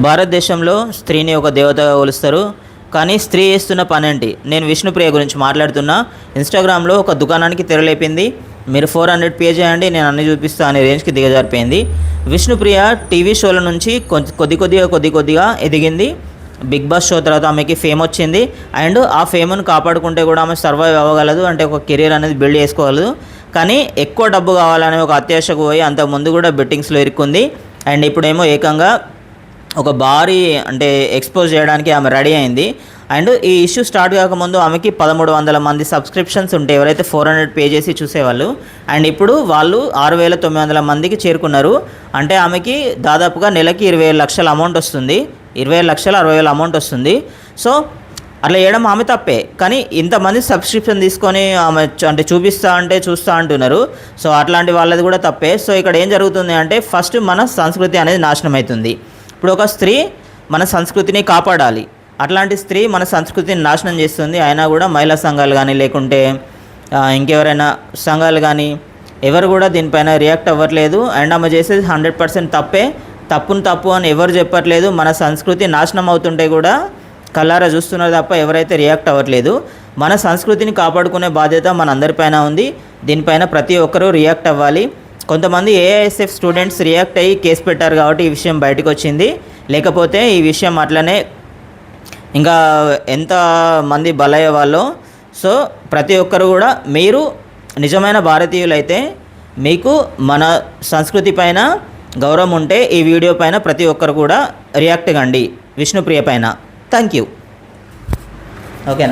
భారతదేశంలో స్త్రీని ఒక దేవతగా కొలుస్తారు. కానీ స్త్రీ చేస్తున్న పనేంటి? నేను విష్ణుప్రియ గురించి మాట్లాడుతున్నా. ఇన్స్టాగ్రామ్లో ఒక దుకాణానికి తెరలేపింది. మీరు 400 పే చేయండి, నేను అన్ని చూపిస్తా అనే రేంజ్కి దిగజారిపోయింది. విష్ణుప్రియ టీవీ షోల నుంచి కొద్దిగా ఎదిగింది. బిగ్ బాస్ షో తర్వాత ఆమెకి ఫేమ్ వచ్చింది. అండ్ ఆ ఫేమ్ను కాపాడుకుంటే కూడా ఆమె సర్వైవ్ అవ్వగలదు, అంటే ఒక కెరీర్ అనేది బిల్డ్ చేసుకోగలదు. కానీ ఎక్కువ డబ్బు కావాలనే ఒక అత్యాశకు పోయి అంతకుముందు కూడా బెట్టింగ్స్లో ఇరుక్కుంది. అండ్ ఇప్పుడేమో ఏకంగా ఒక భారీ అంటే ఎక్స్పోజ్ చేయడానికి ఆమె రెడీ అయింది. అండ్ ఈ ఇష్యూ స్టార్ట్ కాకముందు ఆమెకి 1300 మంది సబ్స్క్రిప్షన్స్ ఉంటే ఎవరైతే 400 పే చేసి చూసేవాళ్ళు. అండ్ ఇప్పుడు వాళ్ళు 6900 మందికి చేరుకున్నారు. అంటే ఆమెకి దాదాపుగా నెలకి 27 లక్షల అమౌంట్ వస్తుంది. 27 లక్షల 60,000 అమౌంట్ వస్తుంది. సో అట్లా చేయడం ఆమె తప్పే. కానీ ఇంతమంది సబ్స్క్రిప్షన్ తీసుకొని ఆమె అంటే చూస్తూ అంటున్నారు. సో అట్లాంటి వాళ్ళది కూడా తప్పే. సో ఇక్కడ ఏం జరుగుతుంది అంటే ఫస్ట్ మన సంస్కృతి అనేది నాశనం అవుతుంది. ఇప్పుడు ఒక స్త్రీ మన సంస్కృతిని కాపాడాలి, అట్లాంటి స్త్రీ మన సంస్కృతిని నాశనం చేస్తుంది. అయినా కూడా మహిళా సంఘాలు కానీ లేకుంటే ఇంకెవరైనా సంఘాలు కానీ ఎవరు కూడా దీనిపైన రియాక్ట్ అవ్వట్లేదు. అండ్ ఆమె చేసేది 100% తప్పే. తప్పు అని ఎవరు చెప్పట్లేదు. మన సంస్కృతి నాశనం అవుతుంటే కూడా కళ్ళారా చూస్తున్నారు తప్ప ఎవరైతే రియాక్ట్ అవ్వట్లేదు. మన సంస్కృతిని కాపాడుకునే బాధ్యత మనందరిపైన ఉంది. దీనిపైన ప్రతి ఒక్కరూ రియాక్ట్ అవ్వాలి. కొంతమంది ఏఐఎస్ఎఫ్ స్టూడెంట్స్ రియాక్ట్ అయ్యి కేసు పెట్టారు కాబట్టి ఈ విషయం బయటకు వచ్చింది. లేకపోతే ఈ విషయం అట్లనే ఇంకా ఎంతమంది బలయ్యే వాళ్ళు. సో ప్రతి ఒక్కరు కూడా మీరు నిజమైన భారతీయులైతే మీకు మన సంస్కృతి పైన గౌరవం ఉంటే ఈ వీడియో పైన ప్రతి ఒక్కరు కూడా రియాక్ట్ కండి విష్ణుప్రియ పైన. Thank you. ఓకేనా?